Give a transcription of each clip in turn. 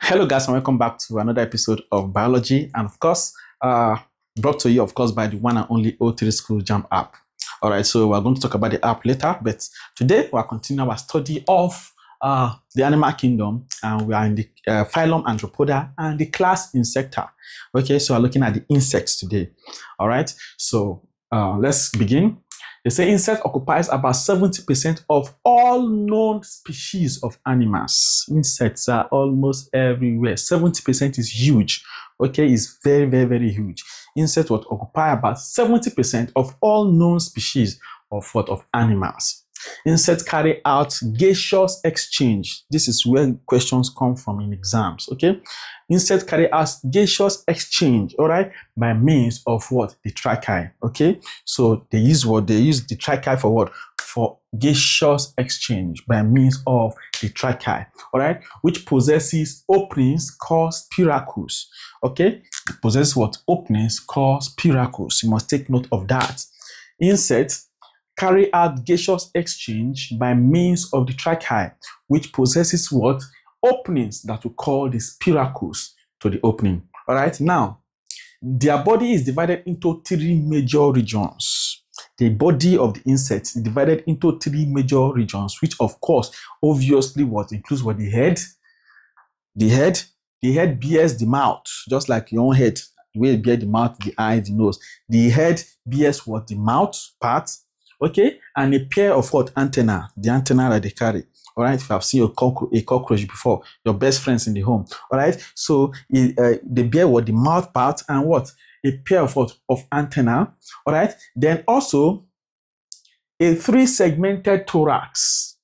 Hello guys, and welcome back to another episode of biology, and of course brought to you of course by the one and only O3 School JAMB app. All right, so we're going to talk about the app later, but today we're continuing our study of the animal kingdom, and we are in the phylum Arthropoda and the class Insecta. Okay, so we're looking at the insects today. All right, so let's begin. They say insect occupies about 70% of all known species of animals. Insects are almost everywhere. 70% is huge. Okay, it's very, very, very huge. Insects would occupy about 70% of all known species of animals. Insects carry out gaseous exchange. This is where questions come from in exams. Okay, insects carry out gaseous exchange, all right, by means of what? The tracheae. Okay, so they use what? They use the tracheae for what? For gaseous exchange by means of the tracheae, all right, which possesses openings called spiracles. Okay, it possesses what? Openings called spiracles. You must take note of that. Insects carry out gaseous exchange by means of the tracheae, which possesses what? Openings that we call the spiracles to the opening. All right, now their body is divided into three major regions. The body of the insect is divided into three major regions, which of course obviously what includes what? The head bears the mouth, just like your own head. The way it bears the mouth, the eye, the nose. The head bears what? The mouth part. Okay, and a pair of what? Antenna, the antenna that they carry. All right, if you have seen a cockroach before, your best friends in the home. All right, so they bear what? The mouth part and what? A pair of what? Of antenna. All right, then also a three-segmented thorax.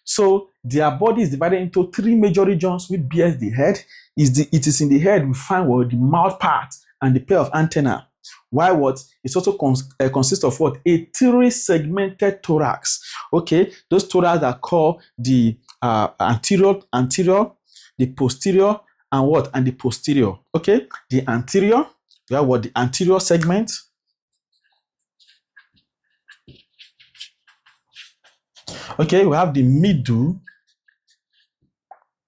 So their body is divided into three major regions, which bears the head. It is in the head we find what? The mouth part and the pair of antenna. Why what? It also consists of what? A three-segmented thorax. Okay, those thorax are called the anterior, the posterior, and what? And the posterior. Okay, the anterior, we have what? The anterior segment. Okay, we have the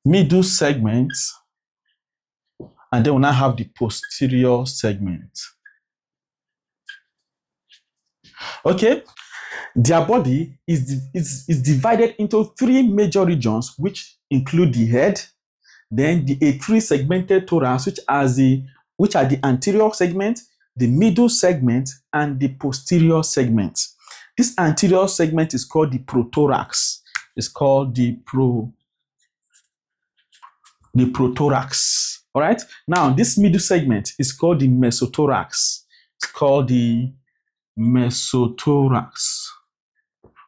middle segment, and then we now have the posterior segment. Okay, their body is divided into three major regions, which include the head, then a three-segmented thorax, which are the anterior segment, the middle segment, and the posterior segment. This anterior segment is called the prothorax. It's called the prothorax. All right. Now, this middle segment is called the mesothorax. It's called the mesothorax.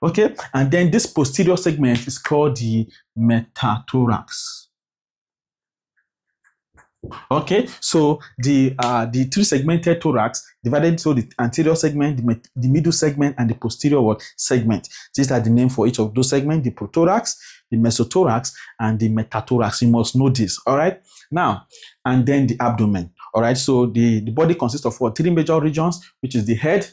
Okay, and then this posterior segment is called the metathorax. Okay, so the three-segmented thorax divided into the anterior segment, the middle segment, and the posterior segment. These are the name for each of those segments: the prothorax, the mesothorax, and the metathorax. You must know this. All right. Now, and then the abdomen. All right. So the body consists of what? Three major regions, which is the head,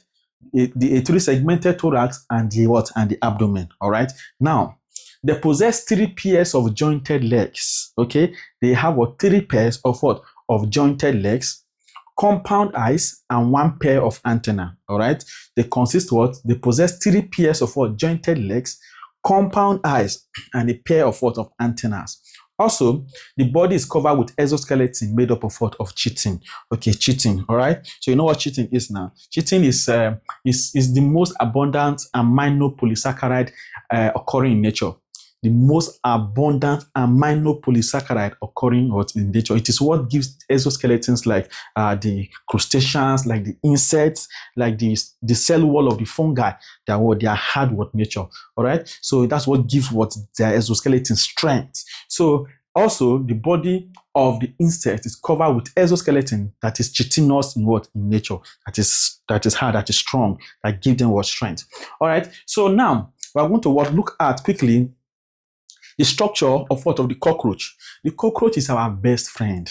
the three-segmented thorax, and the what? And the abdomen. All right. Now, they possess three pairs of jointed legs. Okay, they have what? Three pairs of what? Of jointed legs, compound eyes, and one pair of antenna. All right, they consist what? They possess three pairs of what? Jointed legs, compound eyes, and a pair of what? Of antennas. Also, the body is covered with exoskeleton made up of what? Of chitin. Okay, chitin. All right. So you know what chitin is now. Chitin is the most abundant amino polysaccharide occurring in nature. The most abundant amino polysaccharide occurring in nature. It is what gives exoskeletons like the crustaceans, like the insects, like the cell wall of the fungi. They are hard with nature. All right. So that's what gives what their exoskeleton strength. So also the body of the insect is covered with exoskeleton that is chitinous in nature. That is hard, that is strong, that gives them what? Strength. All right. So now we're going to look at quickly the structure of what? Of the cockroach. The cockroach is our best friend.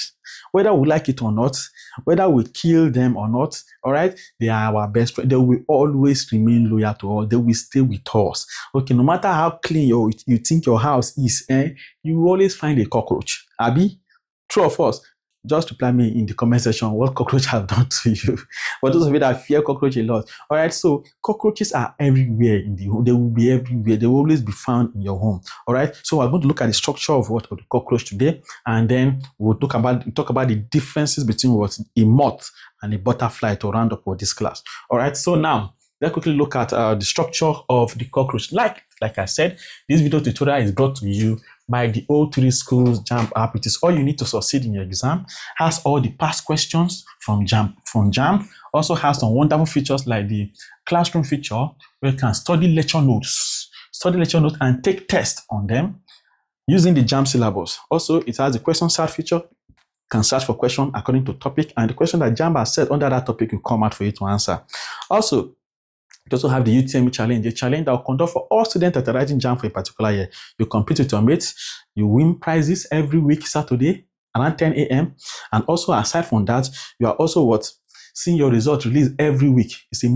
Whether we like it or not, whether we kill them or not, all right, they are our best friend. They will always remain loyal to us. They will stay with us. Okay, no matter how clean you think your house is, you will always find a cockroach. Abi? True or false? Just reply me in the comment section what cockroach have done to you. For those of you that fear cockroach a lot. All right, so cockroaches are everywhere in the home. They will be everywhere. They will always be found in your home. All right, so we're going to look at the structure of what of the cockroach today, and then we'll talk about the differences between what a moth and a butterfly to round up for this class. All right, so now let's quickly look at the structure of the cockroach. Like I said, this video tutorial is brought to you by the O3 Schools JAMB app. It is all you need to succeed in your exam. Has all the past questions from JAMB. Also has some wonderful features like the classroom feature where you can study lecture notes and take tests on them using the JAMB syllabus. Also, it has the question search feature. You can search for question according to topic, and the question that JAMB has set under that topic will come out for you to answer. Also, you also have the UTME challenge, a challenge that will conduct for all students that are writing JAMB for a particular year. You compete with your mates, you win prizes every week, Saturday, around 10 a.m. And also, aside from that, you are also seeing your result released every week. It's a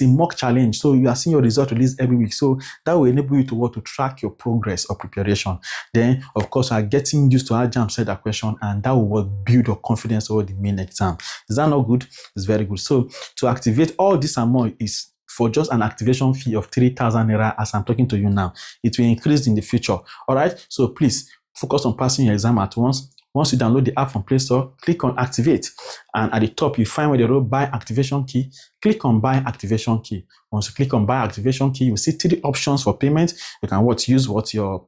mock challenge. So you are seeing your result released every week. So that will enable you to track your progress or preparation. Then, of course, you are getting used to how JAMB said that question, and that will build your confidence over the main exam. Is that not good? It's very good. So to activate all this and more is for just an activation fee of 3,000 naira as I'm talking to you now. It will increase in the future. All right. So please focus on passing your exam at once. Once you download the app from Play Store, click on Activate. And at the top, you find where they wrote Buy Activation Key. Click on Buy Activation Key. Once you click on Buy Activation Key, you will see 3 options for payment. You can use your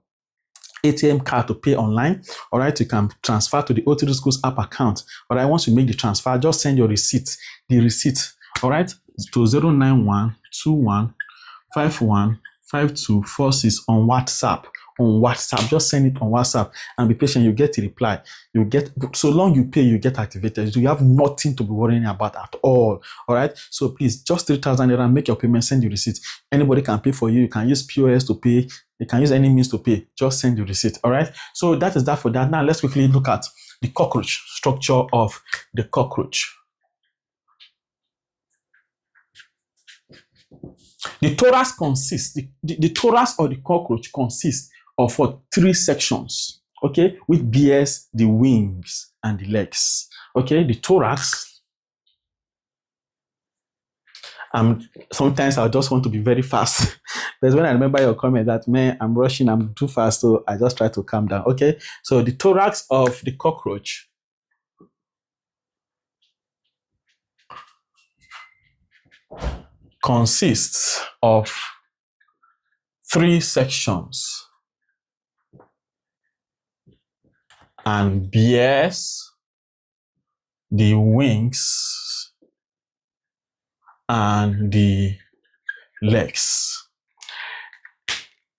ATM card to pay online. All right, you can transfer to the O3 Schools app account. All right, once you make the transfer, just send your receipt. The receipt, all right, to 09121515246 on WhatsApp. Just send it on WhatsApp and be patient. You get a reply. You get, so long you pay, you get activated. You have nothing to be worrying about at all. All right. So please, just 3,000 naira, make your payment, send your receipt. Anybody can pay for you. You can use POS to pay. You can use any means to pay. Just send your receipt. All right. So that is that for that. Now let's quickly look at the cockroach, structure of the cockroach. The thorax consists, the thorax or the cockroach consists of 3 sections, okay, which bears the wings and the legs. Okay, the thorax. Sometimes I just want to be very fast. That's when I remember your comment that, man, I'm rushing, I'm too fast, so I just try to calm down. Okay, so the thorax of the cockroach consists of 3 sections and bears the wings and the legs.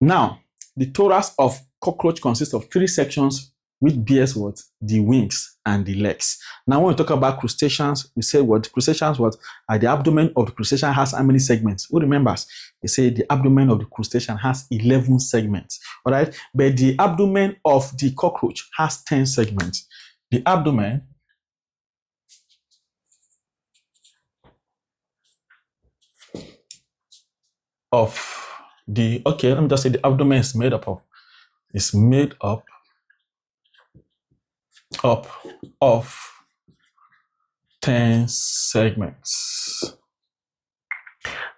Now, the thorax of cockroach consists of 3 sections which bears the wings and the legs. Now, when we talk about crustaceans, we say crustaceans at the abdomen of the crustacean has how many segments? Who remembers? They say the abdomen of the crustacean has 11 segments. All right, but the abdomen of the cockroach has 10 segments. The abdomen of the let me just say the abdomen is made up of 10 segments.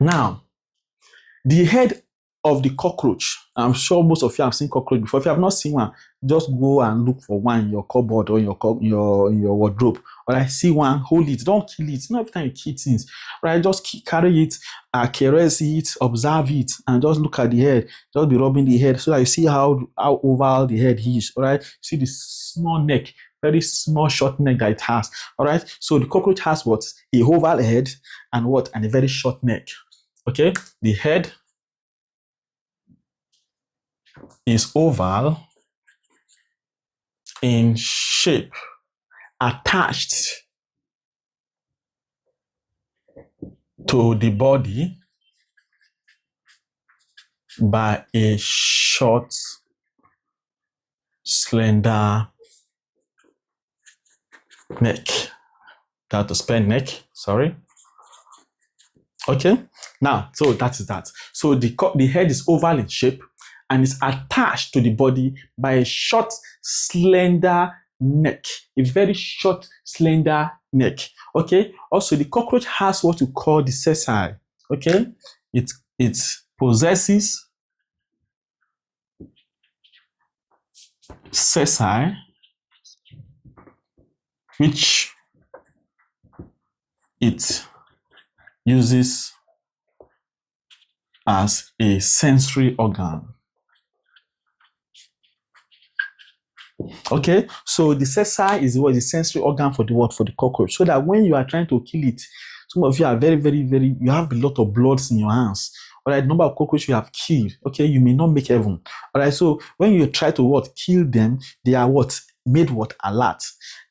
Now, the head of the cockroach, I'm sure most of you have seen cockroach before. If you have not seen one, just go and look for one in your cupboard or in your wardrobe. All right, see one, hold it, don't kill it. Not every time you kill things, right? Just carry it, caress it, observe it, and just look at the head. Just be rubbing the head so that you see how oval the head is. All right, see the small neck, very small short neck that it has. All right, so the cockroach has a oval head and a very short neck. Okay, the head is oval in shape, attached to the body by a short, slender neck. That to spell neck, sorry. Okay, now, so that is that. So the head is oval in shape and is attached to the body by a short, slender neck, a very short, slender neck. Okay. Also, the cockroach has what we call the sessile. Okay. It possesses sessile, which it uses as a sensory organ. Okay, so the sessile is what the sensory organ for the what, for the cockroach, so that when you are trying to kill it, some of you are very, you have a lot of blood in your hands. All right, number of cockroaches you have killed. Okay, you may not make heaven. All right, so when you try to what, kill them, they are what, made what, alert.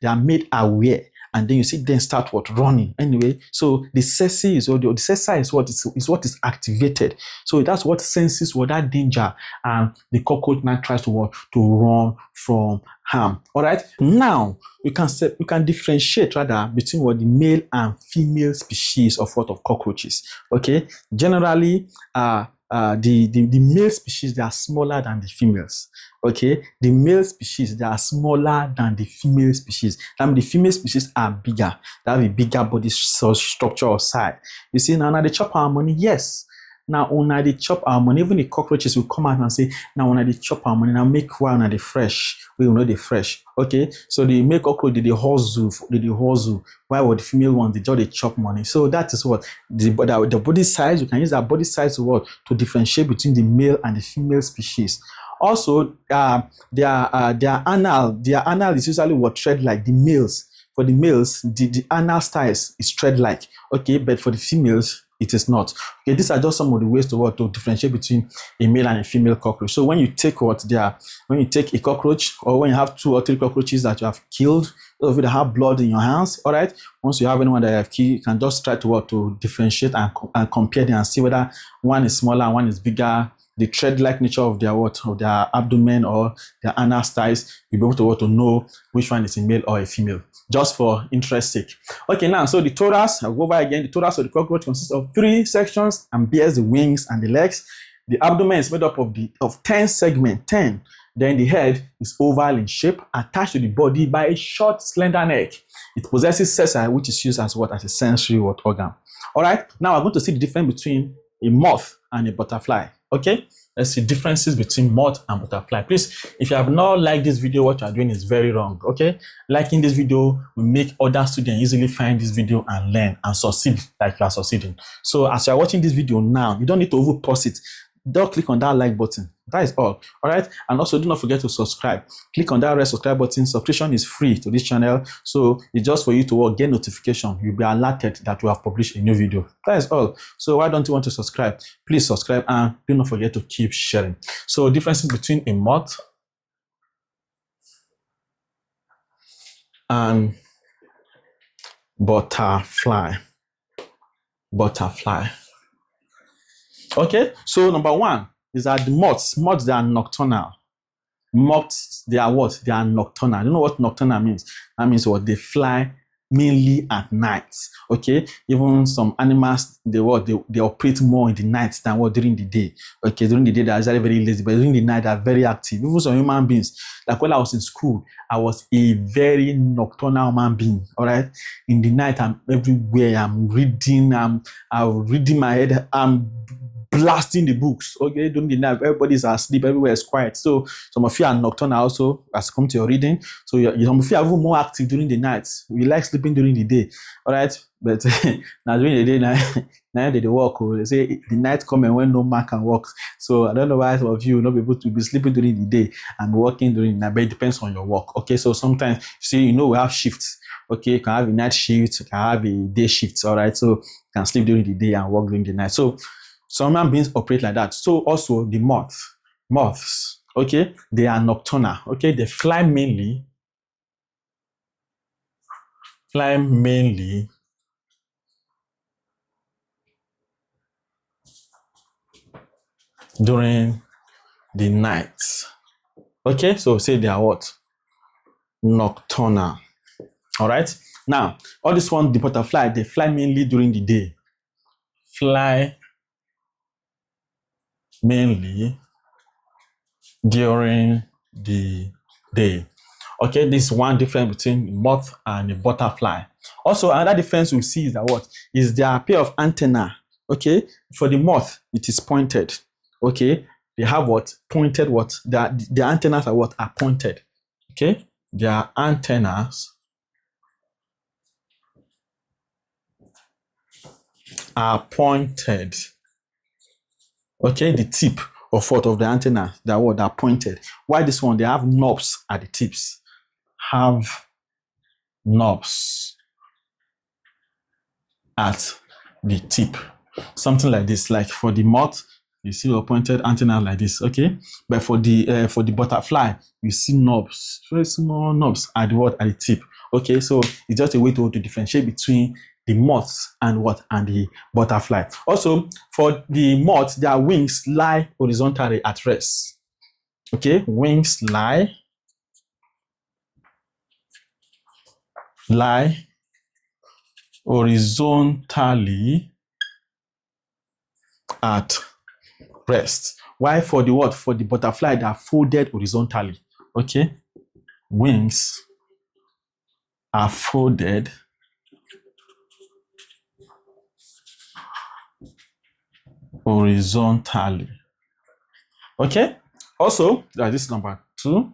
They are made aware. And then you see them start what, running. Anyway, so the sessile is what, the sessile is what is activated. So that's what senses what, that danger, and the cockroach now tries to what, to run from harm. All right. Now you can differentiate rather between what, the male and female species of what, of cockroaches. Okay. Generally, the male species, they are smaller than the females. Okay, the male species, they are smaller than the female species. The female species are bigger. They have a bigger body structure or size. You see, now they chop our money. Yes. Now, when they chop our money, even the cockroaches will come out and say, now when they chop our money, now make one and they fresh. We will know they fresh. Okay, so the male cockroach did the hustle. Why would the female one they just they chop money? So that is what the body size. You can use that body size to what, to differentiate between the male and the female species. Also, their anal is usually what, thread like. The males, for the males, the anal styles is thread like. Okay, but for the females, it is not. Okay, these are just some of the ways to what, to differentiate between a male and a female cockroach. So when you take when you take a cockroach, or when you have 2 or 3 cockroaches that you have killed, those of you that have blood in your hands, all right, once you have anyone that you have killed, you can just try to what, to differentiate and compare them and see whether one is smaller and one is bigger. The thread-like nature of their what, of their abdomen or their anal styles, you'll be able to what, to know which one is a male or a female, just for interest sake. Okay, now, so the thorax, I'll go over again. The thorax of the cockroach consists of 3 sections and bears the wings and the legs. The abdomen is made up of 10 segments, 10. Then the head is oval in shape, attached to the body by a short, slender neck. It possesses sessile, which is used as what, as a sensory what, organ. All right, now we're going to see the difference between a moth and a butterfly. Okay, let's see differences between moth and butterfly. Please, if you have not liked this video, what you are doing is very wrong. Okay, liking this video will make other students easily find this video and learn and succeed like you are succeeding. So as you are watching this video now, you don't need to over pause it. Don't click on that like button. That is all. All right. And also do not forget to subscribe. Click on that red subscribe button. Subscription is free to this channel. So it's just for you to get notification. You'll be alerted that we have published a new video. That is all. So why don't you want to subscribe? Please subscribe and do not forget to keep sharing. So differences between a moth and butterfly. Okay, so number 1 is that the moths, they are nocturnal. Moths, they are what? They are nocturnal. You know what nocturnal means? That means what? They fly mainly at night. Okay, even some animals, they operate more in the night than what, during the day. Okay, during the day they are actually very lazy, but during the night they are very active. Even some human beings, like when I was in school, I was a very nocturnal human being. All right, in the night I'm everywhere. I'm reading. I'm reading my head. I'm blasting the books. Okay, during the night everybody's asleep, everywhere is quiet. So some of you are nocturnal also as come to your reading. So some of you are even more active during the night. We like sleeping during the day. All right, but now during the day now they work. They say the night come and when no man can work. So I don't know why some of you will not be able to be sleeping during the day and working during the night, but it depends on your work. Okay, so sometimes see, we have shifts. Okay, you can have a night shift, you can have a day shift. All right, so you can sleep during the day and work during the night. So some human beings operate like that. So also the moths, okay, they are nocturnal. Okay, they fly mainly during the night. Okay, so say they are what? Nocturnal. All right. Now, all this one, the butterfly, they fly mainly during the day. Fly mainly during the day. Okay, this is one difference between moth and a butterfly. Also, another difference we see is that what is their pair of antenna. Okay, for the moth, it is pointed. Okay, they have what pointed what the antennas are what are pointed. Okay, their antennas are pointed. Okay, the tip of what of the antenna that what are pointed. Why this one? They have knobs at the tips. Have knobs at the tip. Something like this, like for the moth, you see a pointed antenna like this, okay? But for the butterfly, you see knobs, very small knobs at the what at the tip. Okay, so it's just a way to differentiate between the moths and what and the butterfly. Also, for the moth, their wings lie horizontally at rest. Okay, wings lie horizontally at rest. Why for the what? For the butterfly, they are folded horizontally. Okay, wings are folded horizontally. Okay, also this is number 2,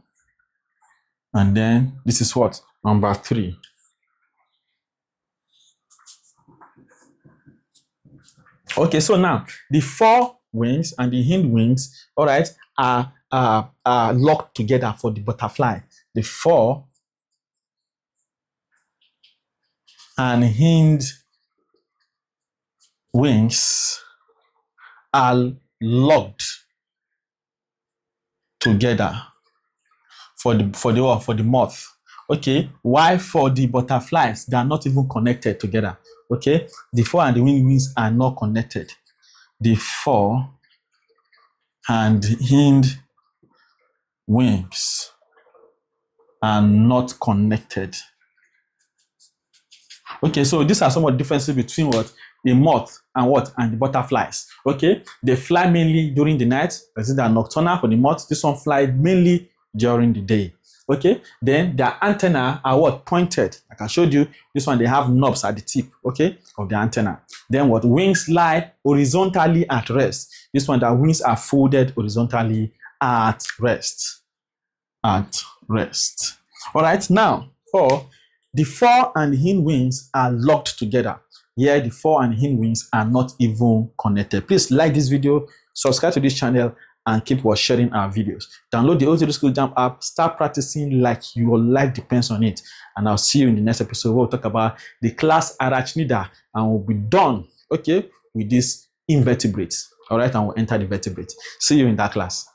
and then this is what number 3. Okay, so now the fore wings and the hind wings, all right, are locked together for the butterfly. The fore and hind wings are locked together for the moth. Okay, why for the butterflies they are not even connected together? Okay, the fore and the hind wings are not connected. The fore and hind wings are not connected. Okay, so these are some of the differences between what the moth and the butterflies. Okay, they fly mainly during the night. They are nocturnal for the moth. This one fly mainly during the day. Okay, then their antenna are what pointed. Like I showed you, this one they have knobs at the tip. Okay, of the antenna. Then what wings lie horizontally at rest. This one, their wings are folded horizontally at rest. At rest. All right, now for the fore and hind wings are locked together. Here, the fore and hind wings are not even connected. Please like this video, subscribe to this channel, and keep sharing our videos. Download the OTD School JAMB app, start practicing like your life depends on it. And I'll see you in the next episode where we'll talk about the class Arachnida, and we'll be done, okay, with this invertebrates. All right, and we'll enter the vertebrates. See you in that class.